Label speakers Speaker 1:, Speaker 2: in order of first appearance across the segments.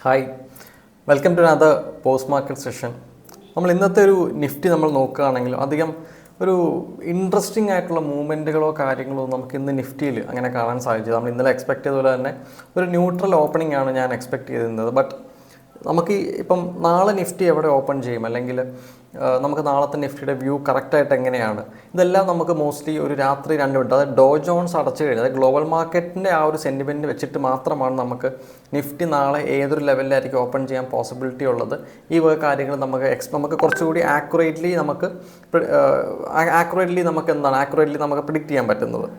Speaker 1: Hi, welcome to another post market session. നമ്മൾ ഇന്നത്തെ ഒരു നിഫ്റ്റി നമ്മൾ നോക്കുകയാണെങ്കിലും അധികം ഒരു ഇൻട്രസ്റ്റിംഗ് ആയിട്ടുള്ള മൂവ്മെൻറ്റുകളോ കാര്യങ്ങളോ നമുക്ക് ഇന്ന് നിഫ്റ്റിയിൽ അങ്ങനെ കാണാൻ സാധിച്ചത്. നമ്മൾ ഇന്നലെ എക്സ്പെക്ട് ചെയ്ത പോലെ തന്നെ ഒരു ന്യൂട്രൽ ഓപ്പണിംഗ് ആണ് ഞാൻ എക്സ്പെക്ട് ചെയ്തിരുന്നത്. ബട്ട് നമുക്ക് ഇപ്പം നാളെ നിഫ്റ്റി എവിടെ ഓപ്പൺ ചെയ്യും, അല്ലെങ്കിൽ നമുക്ക് നാളത്തെ നിഫ്റ്റിയുടെ വ്യൂ കറക്റ്റായിട്ട് എങ്ങനെയാണ്, ഇതെല്ലാം നമുക്ക് മോസ്റ്റ്ലി ഒരു രാത്രി 2 മിനിറ്റ്, അതായത് ഡോ ജോൺസ് അടച്ചു കഴിഞ്ഞാൽ, അതായത് ഗ്ലോബൽ മാർക്കറ്റിൻ്റെ ആ ഒരു സെൻറ്റിമെൻറ്റ് വെച്ചിട്ട് മാത്രമാണ് നമുക്ക് നിഫ്റ്റി നാളെ ഏതൊരു ലെവലിലായിരിക്കും ഓപ്പൺ ചെയ്യാൻ പോസിബിലിറ്റി ഉള്ളത്. ഈ വക കാര്യങ്ങൾ നമുക്ക് കുറച്ചുകൂടി ആക്യുറേറ്റ്ലി നമുക്ക് പ്രിഡിക്റ്റ് ചെയ്യാൻ പറ്റുന്നത്.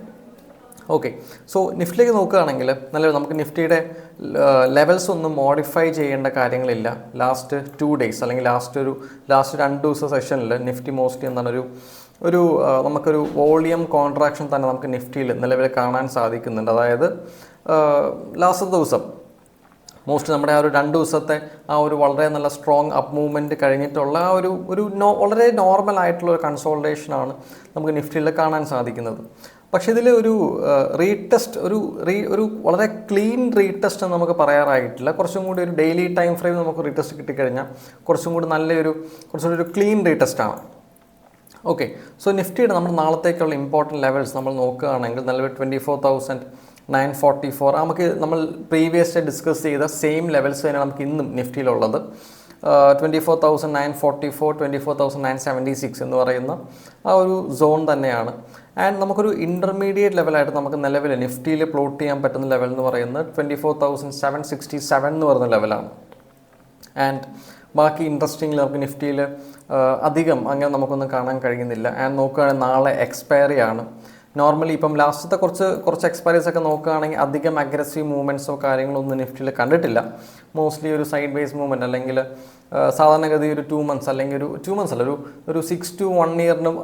Speaker 1: ഓക്കെ, സോ നിഫ്റ്റിയിലേക്ക് നോക്കുകയാണെങ്കിൽ നമുക്ക് നിഫ്റ്റിയുടെ ലെവൽസ് ഒന്നും മോഡിഫൈ ചെയ്യേണ്ട കാര്യങ്ങളില്ല. ലാസ്റ്റ് 2 ഡേയ്സ് അല്ലെങ്കിൽ ലാസ്റ്റ് 2 ദിവസ സെഷനിൽ നിഫ്റ്റി മോസ്റ്റ്ലി എന്താണ് നമുക്കൊരു വോളിയം കോൺട്രാക്ഷൻ തന്നെ നമുക്ക് നിഫ്റ്റിയിൽ നിലവിൽ കാണാൻ സാധിക്കുന്നുണ്ട്. അതായത് ലാസ്റ്റ് ദിവസം മോസ്റ്റ്ലി നമ്മുടെ ആ ഒരു 2 ദിവസത്തെ ആ ഒരു വളരെ നല്ല സ്ട്രോങ് അപ്പ് മൂവ്മെൻറ്റ് കഴിഞ്ഞിട്ടുള്ള ആ വളരെ നോർമൽ ആയിട്ടുള്ള ഒരു കൺസോൾട്ടേഷനാണ് നമുക്ക് നിഫ്റ്റിയിൽ കാണാൻ സാധിക്കുന്നത്. പക്ഷേ ഇതിൽ ഒരു റീടെസ്റ്റ് ഒരു വളരെ ക്ലീൻ റീടെസ്റ്റ് എന്ന് നമുക്ക് പറയാറായിട്ടില്ല. കുറച്ചും കൂടി ഒരു ഡെയിലി ടൈം ഫ്രെയിം നമുക്ക് റീടെസ്റ്റ് കിട്ടിക്കഴിഞ്ഞാൽ കുറച്ചും കൂടി കുറച്ചുകൂടി ഒരു ക്ലീൻ റീടെസ്റ്റാണ്. ഓക്കെ, സോ നിഫ്റ്റിയുടെ നമ്മൾ നാളത്തേക്കുള്ള ഇമ്പോർട്ടൻറ്റ് ലെവൽസ് നമ്മൾ നോക്കുകയാണെങ്കിൽ നിലവിൽ 24,944 നമുക്ക് നമ്മൾ പ്രീവിയസ് ഡിസ്കസ് ചെയ്ത സെയിം ലെവൽസ് തന്നെയാണ് നമുക്ക് ഇന്നും നിഫ്റ്റിയിലുള്ളത്. 24,944, 24,976 എന്ന് പറയുന്ന ആ ഒരു സോൺ തന്നെയാണ്. ആൻഡ് നമുക്കൊരു ഇൻ്റർമീഡിയറ്റ് ലെവലായിട്ട് നമുക്ക് നിലവിൽ നിഫ്റ്റിയിൽ പ്ലോട്ട് ചെയ്യാൻ പറ്റുന്ന ലെവൽ എന്ന് പറയുന്നത് 24,767 എന്ന് പറയുന്ന ലെവലാണ്. ആൻഡ് ബാക്കി ഇൻട്രസ്റ്റിംഗിൽ നമുക്ക് നിഫ്റ്റിയിൽ അധികം അങ്ങനെ നമുക്കൊന്നും കാണാൻ കഴിയുന്നില്ല. ആൻഡ് നോക്കുകയാണെങ്കിൽ നാളെ എക്സ്പയറി ആണ്. നോർമലി ഇപ്പം ലാസ്റ്റത്തെ കുറച്ച് എക്സ്പയറീസ് ഒക്കെ നോക്കുകയാണെങ്കിൽ അധികം അഗ്രസീവ് മൂവ്മെൻറ്റ്സോ കാര്യങ്ങളോ ഒന്നും നിഫ്റ്റിയിൽ കണ്ടിട്ടില്ല. മോസ്റ്റ്ലി ഒരു സൈഡ് വേസ് മൂവ്മെൻറ്റ്, അല്ലെങ്കിൽ സാധാരണഗതി ഒരു 2 മന്ത്സ് അല്ലെങ്കിൽ ഒരു 2 മന്ത്സ് അല്ല ഒരു 6 to 1 ഇയറിനും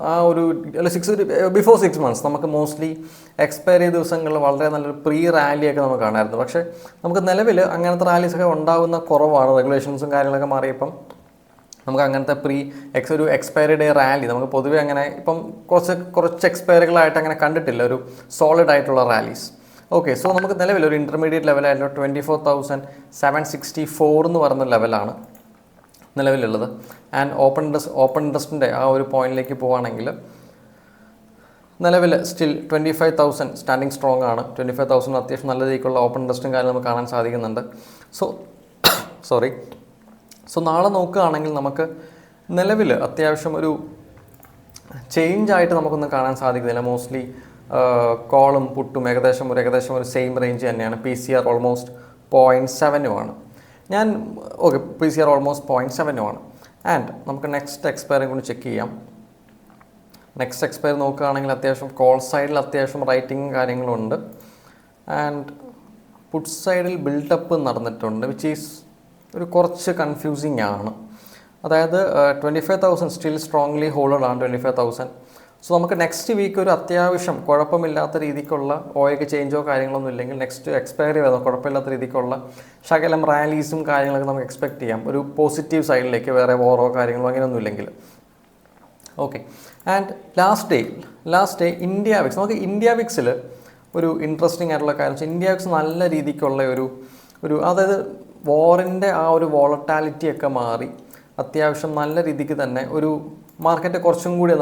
Speaker 1: ബിഫോർ 6 മന്ത്സ് നമുക്ക് മോസ്റ്റ്ലി എക്സ്പയറി ദിവസങ്ങളിൽ വളരെ നല്ലൊരു പ്രീ റാലിയൊക്കെ നമുക്ക് കാണാമായിരുന്നു. പക്ഷേ നമുക്ക് നിലവിൽ അങ്ങനത്തെ റാലീസൊക്കെ ഉണ്ടാകുന്ന കുറവാണ്. റെഗുലേഷൻസും കാര്യങ്ങളൊക്കെ മാറിയപ്പം നമുക്ക് അങ്ങനത്തെ ഒരു എക്സ്പയറി ഡേ റാലി നമുക്ക് പൊതുവെ അങ്ങനെ ഇപ്പം കുറച്ച് എക്സ്പയറികളായിട്ട് അങ്ങനെ കണ്ടിട്ടില്ല, ഒരു സോളിഡ് ആയിട്ടുള്ള റാലീസ്. ഓക്കെ, സോ നമുക്ക് നിലവിൽ ഒരു ഇൻ്റർമീഡിയറ്റ് ലെവലായിട്ടുള്ള 24,764 എന്ന് പറയുന്ന ലെവലാണ് നിലവിലുള്ളത്. ആൻഡ് ഓപ്പൺ ഇൻട്രസ്റ്റിൻ്റെ ആ ഒരു പോയിന്റിലേക്ക് പോവുകയാണെങ്കിൽ നിലവിൽ സ്റ്റിൽ 25,000 സ്റ്റാൻഡിങ് സ്ട്രോങ് ആണ്. 25,000 അത്യാവശ്യം നല്ല രീതിക്കുള്ള ഓപ്പൺ ഇൻട്രസ്റ്റും കാര്യം നമുക്ക് കാണാൻ സാധിക്കുന്നുണ്ട്. സോ നാളെ നോക്കുകയാണെങ്കിൽ നമുക്ക് നിലവിൽ അത്യാവശ്യം ഒരു ചേഞ്ച് ആയിട്ട് നമുക്കൊന്നും കാണാൻ സാധിക്കുന്നില്ല. മോസ്റ്റ്ലി കോളും പുട്ടും ഏകദേശം ഒരു സെയിം റേഞ്ച് തന്നെയാണ്. PCR almost 0.7 PCR almost 0.7 and നമുക്ക് നെക്സ്റ്റ് എക്സ്പയറും കൂടി ചെക്ക് ചെയ്യാം. നെക്സ്റ്റ് എക്സ്പയർ നോക്കുകയാണെങ്കിൽ അത്യാവശ്യം കോൾ സൈഡിൽ അത്യാവശ്യം റൈറ്റിങ്ങും കാര്യങ്ങളും ഉണ്ട്. ആൻഡ് പുട്ട് സൈഡിൽ ബിൽഡപ്പ് നടന്നിട്ടുണ്ട്, വിച്ച് ഈസ് ഒരു കുറച്ച് കൺഫ്യൂസിങ് ആണ്. അതായത് 25,000 സ്റ്റിൽ സ്ട്രോങ്ലി ഹോൾഡ് ആണ് 25,000. സോ നമുക്ക് നെക്സ്റ്റ് വീക്ക് ഒരു അത്യാവശ്യം കുഴപ്പമില്ലാത്ത രീതിക്കുള്ള ഓയൊക്കെ ചേഞ്ചോ കാര്യങ്ങളൊന്നും ഇല്ലെങ്കിൽ നെക്സ്റ്റ് എക്സ്പയറി വരുന്ന കുഴപ്പമില്ലാത്ത രീതിക്കുള്ള ശകലം റാലീസും കാര്യങ്ങളൊക്കെ നമുക്ക് എക്സ്പെക്ട് ചെയ്യാം, ഒരു പോസിറ്റീവ് സൈഡിലേക്ക്, വേറെ വോറോ കാര്യങ്ങളോ അങ്ങനെയൊന്നും ഇല്ലെങ്കിൽ. Okay, and last day India Vicks. നമുക്ക് ഇന്ത്യ വിക്സിൽ ഒരു ഇൻട്രസ്റ്റിംഗ് ആയിട്ടുള്ള കാര്യം വെച്ചാൽ ഇന്ത്യ വിക്സ് നല്ല രീതിക്കുള്ള ഒരു അതായത് വോറിൻ്റെ ആ ഒരു വോളറ്റാലിറ്റി ഒക്കെ മാറി അത്യാവശ്യം നല്ല രീതിക്ക് തന്നെ ഒരു മാർക്കറ്റ് കുറച്ചും കൂടി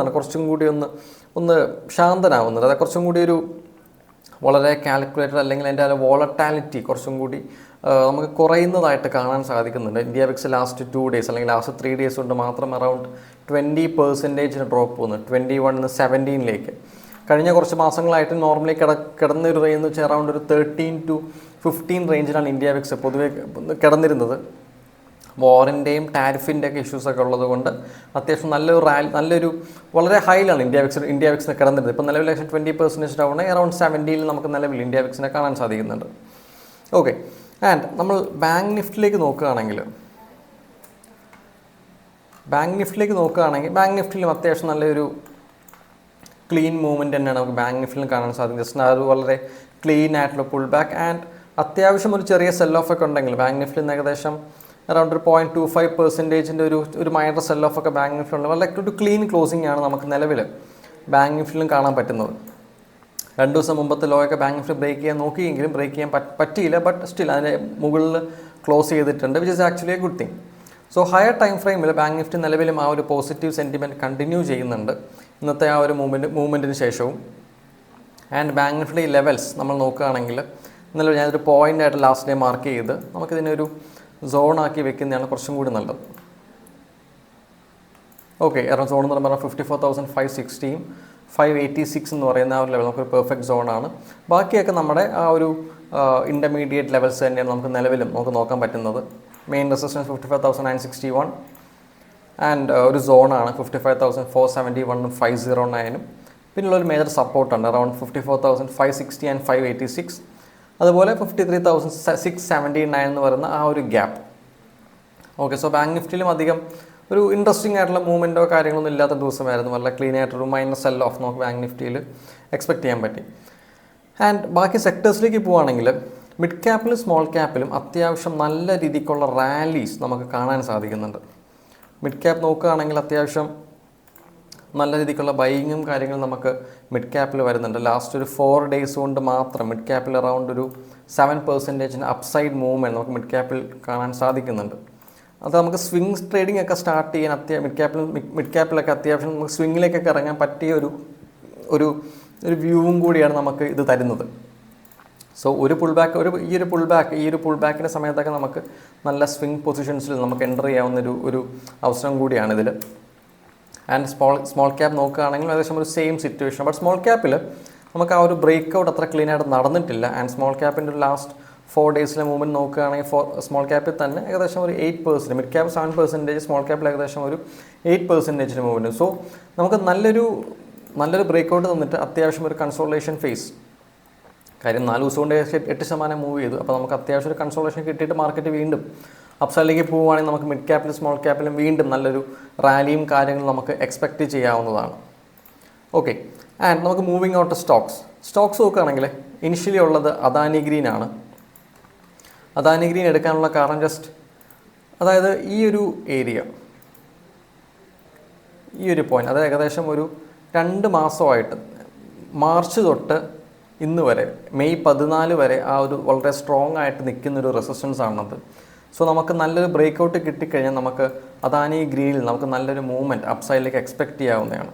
Speaker 1: ഒന്ന് ശാന്തനാവുന്നത്. അതായത് കുറച്ചും കൂടി ഒരു വളരെ കാൽക്കുലേറ്റഡ് അല്ലെങ്കിൽ അതിൻ്റെ ആ വോളറ്റാലിറ്റി കുറച്ചും കൂടി നമുക്ക് കുറയുന്നതായിട്ട് കാണാൻ സാധിക്കുന്നുണ്ട്. ഇന്ത്യ വിക്സ് ലാസ്റ്റ് 2 ഡേയ്സ് അല്ലെങ്കിൽ ലാസ്റ്റ് 3 ഡേയ്സ് കൊണ്ട് മാത്രം അറൗണ്ട് 20% ഡ്രോപ്പ് പോകുന്നു 21 17ലേക്ക്. കഴിഞ്ഞ കുറച്ച് മാസങ്ങളായിട്ട് നോർമലി കിടന്നൊരു റേഞ്ച് എന്ന് വെച്ചാൽ അറൗണ്ട് ഒരു 13 to 15 റേഞ്ചിലാണ് ഇന്ത്യ വിക്സ് പൊതുവെ കിടന്നിരുന്നത്. വാറിൻ്റെയും ടാരിഫിൻ്റെയൊക്കെ ഇഷ്യൂസൊക്കെ ഉള്ളത് കൊണ്ട് അത്യാവശ്യം നല്ലൊരു വളരെ ഹൈയിലാണ് ഇന്ത്യ വിക്സിനെ കിടന്നിരുന്നത്. ഇപ്പോൾ നിലവിൽ 20% ഡൗൺ അറൗണ്ട് 70ൽ നമുക്ക് നിലവിൽ ഇന്ത്യ വിക്സിനെ കാണാൻ സാധിക്കുന്നുണ്ട്. ഓക്കെ, ആൻഡ് നമ്മൾ ബാങ്ക് നിഫ്റ്റിയിലേക്ക് നോക്കുകയാണെങ്കിൽ ബാങ്ക് നിഫ്റ്റിയിലും അത്യാവശ്യം നല്ലൊരു ക്ലീൻ മൂവ്മെൻറ്റ് തന്നെയാണ് നമുക്ക് ബാങ്ക് നിഫ്റ്റിയിലും കാണാൻ സാധിക്കുന്നത്. ജസ്റ്റ് അത് വളരെ ക്ലീൻ ആയിട്ടുള്ള പുൾ ബാക്ക് ആൻഡ് അത്യാവശ്യം ഒരു ചെറിയ സെൽ ഓഫ് ഒക്കെ ഉണ്ടെങ്കിൽ ബാങ്ക് നിഫ്റ്റിയിൽ നിന്ന് ഏകദേശം അറൗണ്ട് ഒരു 0.25% ഒരു മൈനർ സെൽ ഓഫ് ഒക്കെ ബാങ്ക് നിഫ്റ്റിയിൽ ഉണ്ട്. വളരെ ഒരു ക്ലീൻ ക്ലോസിംഗ് ആണ് നമുക്ക് നിലവിൽ ബാങ്ക് നിഫ്റ്റിയിലും കാണാൻ പറ്റുന്നത്. 2 ദിവസം മുമ്പത്തെ ലോയൊക്കെ ബാങ്ക് നിഫ്റ്റി ബ്രേക്ക് ചെയ്യാൻ നോക്കിയെങ്കിലും ബ്രേക്ക് ചെയ്യാൻ പറ്റിയില്ല. ബട്ട് സ്റ്റിൽ അതിൻ്റെ മുകളിൽ ക്ലോസ് ചെയ്തിട്ടുണ്ട്, which is actually A good thing. So higher time ഫ്രെയിമിൽ ബാങ്ക് നിഫ്റ്റി നിലവിലും ആ ഒരു പോസിറ്റീവ് സെൻറ്റിമെൻറ്റ് കണ്ടിന്യൂ ചെയ്യുന്നുണ്ട് ഇന്നത്തെ ആ ഒരു മൂവ്മെൻറ്റിന് ശേഷവും. ആൻഡ് ബാങ്ക് നിഫ്റ്റി ലെവൽസ് നമ്മൾ നോക്കുകയാണെങ്കിൽ ഇന്നലെ ഞാനൊരു പോയിൻ്റായിട്ട് ലാസ്റ്റ് ഡേ മാർക്ക് ചെയ്ത് നമുക്കിതിനൊരു സോണാക്കി വെക്കുന്നതാണ് കുറച്ചും കൂടി നല്ലത്. ഓക്കെ, അറൗണ്ട് സോൺ എന്ന് പറയുമ്പോൾ 54,560 586 എന്ന് പറയുന്ന ആ ഒരു ലെവൽ നമുക്കൊരു പെർഫെക്റ്റ് സോണാണ്. ബാക്കിയൊക്കെ നമ്മുടെ ആ ഒരു ഇൻ്റർമീഡിയറ്റ് ലെവൽസ് തന്നെയാണ് നമുക്ക് നിലവിലും നമുക്ക് നോക്കാൻ പറ്റുന്നത്. മെയിൻ റെസിസ്റ്റൻസ് 55,961 ആൻഡ് ഒരു സോണാണ് 55,471 509. പിന്നുള്ളൊരു മേജർ സപ്പോർട്ടുണ്ട് അറൗണ്ട് 54,560 ആൻഡ് 586. അതുപോലെ 53,679 എന്ന് പറയുന്ന ആ ഒരു ഗ്യാപ്പ്. ഓക്കെ, സോ ബാങ്ക് നിഫ്റ്റിയിലും അധികം ഒരു ഇൻട്രസ്റ്റിംഗ് ആയിട്ടുള്ള മൂവ്മെൻറ്റോ കാര്യങ്ങളൊന്നും ഇല്ലാത്ത ദിവസമായിരുന്നു. നല്ല ക്ലീൻ ആയിട്ടൊരു മൈനസ് സെൽ ഓഫ് നമുക്ക് ബാങ്ക് നിഫ്റ്റിയിൽ എക്സ്പെക്ട് ചെയ്യാൻ പറ്റി. ആൻഡ് ബാക്കി സെക്ടേഴ്സിലേക്ക് പോവുകയാണെങ്കിൽ മിഡ് ക്യാപ്പിലും സ്മോൾ ക്യാപ്പിലും അത്യാവശ്യം നല്ല രീതിക്കുള്ള റാലീസ് നമുക്ക് കാണാൻ സാധിക്കുന്നുണ്ട്. മിഡ് ക്യാപ്പ് നോക്കുകയാണെങ്കിൽ അത്യാവശ്യം നല്ല രീതിക്കുള്ള ബൈയിങ്ങും കാര്യങ്ങളും നമുക്ക് മിഡ് ക്യാപ്പിൽ വരുന്നുണ്ട്. ലാസ്റ്റ് ഒരു 4 days കൊണ്ട് മാത്രം മിഡ് ക്യാപ്പിൽ അറൗണ്ട് ഒരു 7% അപ്സൈഡ് മൂവ്മെൻറ്റ് നമുക്ക് മിഡ് ക്യാപ്പിൽ കാണാൻ സാധിക്കുന്നുണ്ട്. അത് നമുക്ക് സ്വിംഗ് ട്രേഡിംഗ് ഒക്കെ സ്റ്റാർട്ട് ചെയ്യാൻ മിഡ് ക്യാപ്പിലൊക്കെ അത്യാവശ്യം നമുക്ക് സ്വിങ്ങിലേക്കൊക്കെ ഇറങ്ങാൻ പറ്റിയ ഒരു വ്യൂവും കൂടിയാണ് നമുക്ക് ഇത് തരുന്നത്. സോ ഈ ഒരു പുൾ ബാക്കിൻ്റെ സമയത്തൊക്കെ നമുക്ക് നല്ല സ്വിംഗ് പൊസിഷൻസിൽ നമുക്ക് എൻ്റർ ചെയ്യാവുന്ന ഒരു അവസരം കൂടിയാണ് ഇതിൽ. ആൻഡ് സ്മോൾ ക്യാപ്പ് നോക്കുകയാണെങ്കിൽ ഏകദേശം ഒരു സെയിം സിറ്റുവേഷൻ. ബട്ട് സ്മോൾ ക്യാപ്പിൽ നമുക്ക് ആ ഒരു ബ്രേക്ക് ഔട്ട് അത്ര ക്ലീൻ ആയിട്ട് നടന്നിട്ടില്ല. ആൻഡ് സ്മോൾ ക്യാപ്പിൻ്റെ ഒരു ലാസ്റ്റ് 4 days മൂവ്മെൻറ്റ് നോക്കുകയാണെങ്കിൽ സ്മോൾ ക്യാപ്പിൽ തന്നെ ഏകദേശം ഒരു 8%, മിഡ് ക്യാപ്പ് 7%, സ്മോൾ ക്യാപ്പിൽ ഏകദേശം ഒരു 8% മൂവ്മെൻറ്റ്. സോ നമുക്ക് നല്ലൊരു ബ്രേക്ക് ഔട്ട് തന്നിട്ട് അത്യാവശ്യം ഒരു കൺസോളേഷൻ ഫേസ്. കാര്യം 4 ദിവസം കൊണ്ട് 8% മൂവ് ചെയ്തു. അപ്പോൾ നമുക്ക് അത്യാവശ്യം ഒരു കൺസോളേഷൻ കിട്ടിയിട്ട് മാർക്കറ്റ് വീണ്ടും അപ്സൈഡിലേക്ക് പോവുകയാണെങ്കിൽ നമുക്ക് മിഡ് ക്യാപ്പിലും സ്മോൾ ക്യാപ്പിലും വീണ്ടും നല്ലൊരു റാലിയും കാര്യങ്ങളും നമുക്ക് എക്സ്പെക്റ്റ് ചെയ്യാവുന്നതാണ്. ഓക്കെ, ആൻഡ് നമുക്ക് മൂവിങ് ഔട്ട് സ്റ്റോക്സ് നോക്കുകയാണെങ്കിൽ ഇനിഷ്യലി ഉള്ളത് അദാനി ഗ്രീൻ ആണ്. അദാനി ഗ്രീൻ എടുക്കാനുള്ള കാരണം അതായത് ഈ ഒരു പോയിന്റ്, അത് ഏകദേശം ഒരു 2 മാസമായിട്ട് മാർച്ച് തൊട്ട് ഇന്ന് വരെ മെയ് 14 വരെ ആ ഒരു വളരെ സ്ട്രോങ് ആയിട്ട് നിൽക്കുന്നൊരു റെസിസ്റ്റൻസ് ആണത്. സോ നമുക്ക് നല്ലൊരു ബ്രേക്ക് ഔട്ട് കിട്ടിക്കഴിഞ്ഞാൽ നമുക്ക് അദാനി ഗ്രീനിൽ നമുക്ക് നല്ലൊരു മൂവ്മെൻറ്റ് അപ്സൈഡിലേക്ക് എക്സ്പെക്റ്റ് ചെയ്യാവുന്നതാണ്.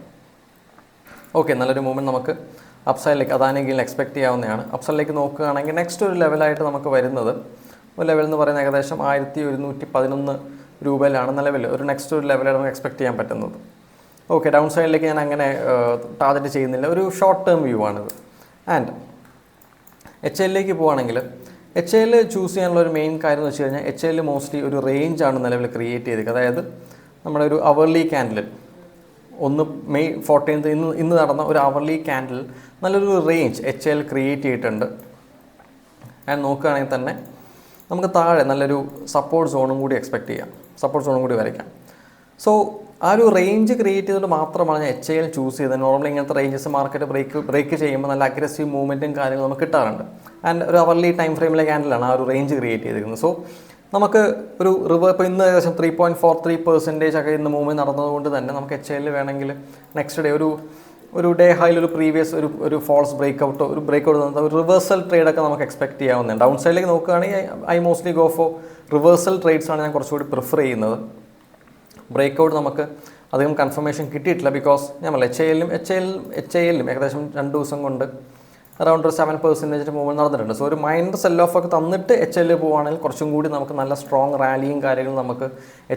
Speaker 1: ഓക്കെ, നല്ലൊരു മൂവ്മെൻറ്റ് നമുക്ക് അപ്സൈഡിലേക്ക് അദാനി ഗ്രീനിൽ എക്സ്പെക്റ്റ് ചെയ്യാവുന്നതാണ്. അപ്സൈഡിലേക്ക് നോക്കുകയാണെങ്കിൽ നെക്സ്റ്റ് ഒരു ലെവലായിട്ട് നമുക്ക് വരുന്നത് ഒരു ലെവൽ എന്ന് പറയുന്നത് ഏകദേശം 1111 രൂപയിലാണ് നിലവിൽ ഒരു നെക്സ്റ്റ് ഒരു ലെവലായിട്ട് നമുക്ക് എക്സ്പെക്റ്റ് ചെയ്യാൻ പറ്റുന്നത്. ഓക്കെ, ഡൗൺ സൈഡിലേക്ക് ഞാൻ അങ്ങനെ ടാർഗറ്റ് ചെയ്യുന്നില്ല, ഒരു ഷോർട്ട് ടേം വ്യൂ ആണിത്. ആൻഡ് HL പോവുകയാണെങ്കിൽ HL ചൂസ് ചെയ്യാനുള്ള ഒരു മെയിൻ കാര്യം എന്ന് വെച്ച് കഴിഞ്ഞാൽ HL മോസ്റ്റ്ലി ഒരു റേഞ്ചാണ് നിലവിൽ ക്രിയേറ്റ് ചെയ്തിരിക്കുന്നത്. അതായത് നമ്മുടെ ഒരു അവർലി ക്യാൻഡിൽ മെയ് 14 ഇന്ന് നടന്ന ഒരു അവർലി ക്യാൻഡിൽ നല്ലൊരു റേഞ്ച് HL ക്രിയേറ്റ് ചെയ്തിട്ടുണ്ട്. ആൻഡ് നോക്കുകയാണെങ്കിൽ തന്നെ നമുക്ക് താഴെ നല്ലൊരു സപ്പോർട്ട് സോണും കൂടി എക്സ്പെക്റ്റ് ചെയ്യാം, സപ്പോർട്ട് സോണും കൂടി വരയ്ക്കാം. സോ ആ ഒരു റേഞ്ച് ക്രിയേറ്റ് ചെയ്തുകൊണ്ട് മാത്രമാണ് ഞാൻ HL ചൂസ് ചെയ്തത്. നോർമലി ഇങ്ങനത്തെ റേഞ്ചസ് മാർക്കറ്റ് ബ്രേക്ക് ചെയ്യുമ്പോൾ നല്ല അഗ്രസീവ് മൂവ്മെൻറ്റും കാര്യങ്ങളും നമുക്ക് കിട്ടാറുണ്ട്. ആൻഡ് ഒരു അവർലി ടൈം ഫ്രെയിമിലെ ക്യാൻഡിലാണ് ആ ഒരു റേഞ്ച് ക്രിയേറ്റ് ചെയ്തിരിക്കുന്നത്. സോ നമുക്ക് ഒരു ഇപ്പോൾ ഇന്ന് ഏകദേശം 3.43% ഒക്കെ ഇന്ന് മൂവ്മെൻറ്റ് നടന്നതുകൊണ്ട് തന്നെ നമുക്ക് HL വേണമെങ്കിൽ നെക്സ്റ്റ് ഡേ ഒരു ഡേ ഹൈയിൽ ഒരു പ്രീവിയസ് ഒരു ഫോൾസ് ബ്രേക്ക് ഔട്ട് ഒരു റിവേഴ്സൽ ട്രേഡൊക്കെ നമുക്ക് എക്സ്പെക്ട് ചെയ്യാവുന്നതാണ്. ഡൗൺ സൈഡിലേക്ക് നോക്കുകയാണെങ്കിൽ I mostly go for reversal trades ആണ് ഞാൻ കുറച്ചുകൂടി പ്രിഫർ ചെയ്യുന്നത്. ബ്രേക്ക് ഔട്ട് നമുക്ക് അധികം കൺഫർമേഷൻ കിട്ടിയിട്ടില്ല. ബിക്കോസ് ഞാൻ പറയാം HL ഏകദേശം 2 ദിവസം കൊണ്ട് അറൗണ്ട് ഒരു 7% മൂവ്മെൻറ്റ് നടന്നിട്ടുണ്ട്. സോ ഒരു മൈനർ സെൽ ഓഫ് ഒക്കെ തന്നിട്ട് HL പോവുകയാണെങ്കിൽ കുറച്ചും കൂടി നമുക്ക് നല്ല സ്ട്രോങ് റാലിയും കാര്യങ്ങളും നമുക്ക്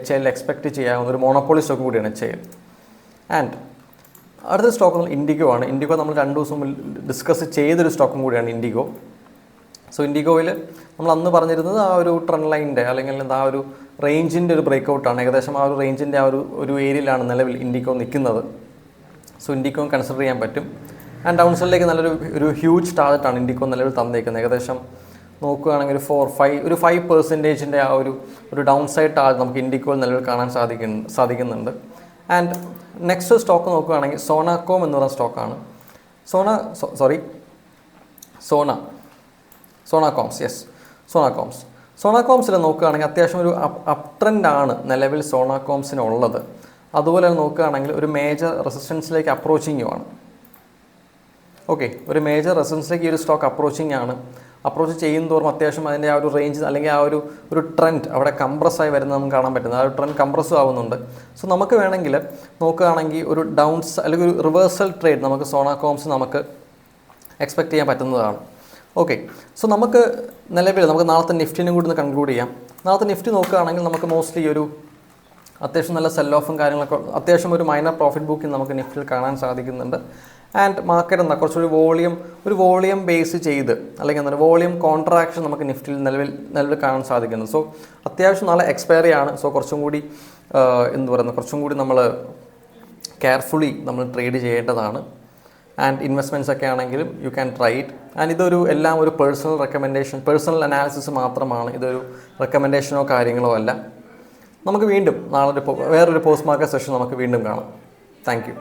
Speaker 1: HL എക്സ്പെക്റ്റ് ചെയ്യാവുന്ന ഒരു മോണോപ്പൊളി സ്റ്റോക്ക് കൂടിയാണ് HL. ആൻഡ് അടുത്ത സ്റ്റോക്ക് ഇൻഡിഗോ ആണ്. ഇൻഡിഗോ നമ്മൾ 2 ദിവസം ഡിസ്കസ് ചെയ്തൊരു സ്റ്റോക്കും കൂടിയാണ് ഇൻഡിഗോ. സോ ഇൻഡിഗോയിൽ നമ്മൾ അന്ന് പറഞ്ഞിരുന്നത് ആ ഒരു ട്രെൻഡ് ലൈനിൻ്റെ അല്ലെങ്കിൽ ആ ഒരു റേഞ്ചിൻ്റെ ഒരു ബ്രേക്ക് ഔട്ടാണ്. ഏകദേശം ആ ഒരു റേഞ്ചിൻ്റെ ആ ഒരു ഏരിയയിലാണ് നിലവിൽ ഇൻഡിഗോ നിൽക്കുന്നത്. സോ ഇൻഡിഗോ കൺസിഡർ ചെയ്യാൻ പറ്റും. ആൻഡ് ഡൗൺ സൈഡിലേക്ക് നല്ലൊരു ഹ്യൂജ് ടാർഗറ്റാണ് ഇൻഡിഗോ നിലവിൽ തന്നേക്കുന്നത്. ഏകദേശം നോക്കുകയാണെങ്കിൽ ഒരു 5% ആ ഒരു ഡൗൺ സൈഡ് ടാർഗറ്റ് നമുക്ക് ഇൻഡിഗോയിൽ നിലവിൽ കാണാൻ സാധിക്കുന്നുണ്ട്. ആൻഡ് നെക്സ്റ്റ് സ്റ്റോക്ക് നോക്കുകയാണെങ്കിൽ സോണാകോം എന്ന് പറയുന്ന സ്റ്റോക്കാണ്. സോണാകോംസിൽ നോക്കുകയാണെങ്കിൽ അത്യാവശ്യം ഒരു അപ് ട്രെൻഡാണ് നിലവിൽ സോണാകോംസിനുള്ളത്. അതുപോലെ നോക്കുകയാണെങ്കിൽ ഒരു മേജർ റെസിസ്റ്റൻസിലേക്ക് അപ്രോച്ചിങ്ങുമാണ്. ഓക്കെ, ഒരു മേജർ റെസിസ്റ്റൻസിലേക്ക് ഈ ഒരു സ്റ്റോക്ക് അപ്രോച്ച് ചെയ്യും തോറും അത്യാവശ്യം അതിൻ്റെ ആ ഒരു റേഞ്ച് അല്ലെങ്കിൽ ആ ഒരു ട്രെൻഡ് അവിടെ കംപ്രസ്സായി വരുന്നത് നമുക്ക് കാണാൻ പറ്റുന്നത്. ആ ഒരു ട്രെൻഡ് കംപ്രസ്സും ആവുന്നുണ്ട്. സോ നമുക്ക് വേണമെങ്കിൽ നോക്കുകയാണെങ്കിൽ ഒരു ഡൗൺസ് അല്ലെങ്കിൽ ഒരു റിവേഴ്സൽ ട്രേഡ് നമുക്ക് സോണാകോംസ് നമുക്ക് എക്സ്പെക്റ്റ് ചെയ്യാൻ പറ്റുന്നതാണ്. ഓക്കെ, സോ നമുക്ക് നിലവിൽ നമുക്ക് നാളത്തെ നിഫ്റ്റിനും കൂടി ഒന്ന് കൺക്ലൂഡ് ചെയ്യാം. നാളത്തെ നിഫ്റ്റി നോക്കുകയാണെങ്കിൽ നമുക്ക് മോസ്റ്റ്ലി ഒരു അത്യാവശ്യം നല്ല സെൽ ഓഫും കാര്യങ്ങളൊക്കെ അത്യാവശ്യം ഒരു മൈനർ പ്രോഫിറ്റ് ബുക്കിംഗ് നമുക്ക് നിഫ്റ്റിയിൽ കാണാൻ സാധിക്കുന്നുണ്ട്. ആൻഡ് മാർക്കറ്റ് എന്താ കുറച്ചൊരു വോളിയം ബേസ് ചെയ്ത് അല്ലെങ്കിൽ എന്താണ് വോളിയം കോൺട്രാക്ഷൻ നമുക്ക് നിഫ്റ്റിയിൽ നിലവിൽ കാണാൻ സാധിക്കുന്നു. സോ അത്യാവശ്യം നല്ല എക്സ്പയറി ആണ്. സോ കുറച്ചും കൂടി നമ്മൾ കെയർഫുള്ളി നമ്മൾ ട്രേഡ് ചെയ്യേണ്ടതാണ്. ആൻഡ് ഇൻവെസ്റ്റ്മെൻറ്റ്സ് ഒക്കെ ആണെങ്കിലും you can try it. And എല്ലാം ഒരു പേഴ്സണൽ അനാലിസിസ് മാത്രമാണ്. ഇതൊരു റെക്കമെൻഡേഷനോ കാര്യങ്ങളോ അല്ല. നമുക്ക് വീണ്ടും നാളെ വേറൊരു പോസ്റ്റ് മാർക്കറ്റ് സെഷൻ നമുക്ക് വീണ്ടും കാണാം. Thank you.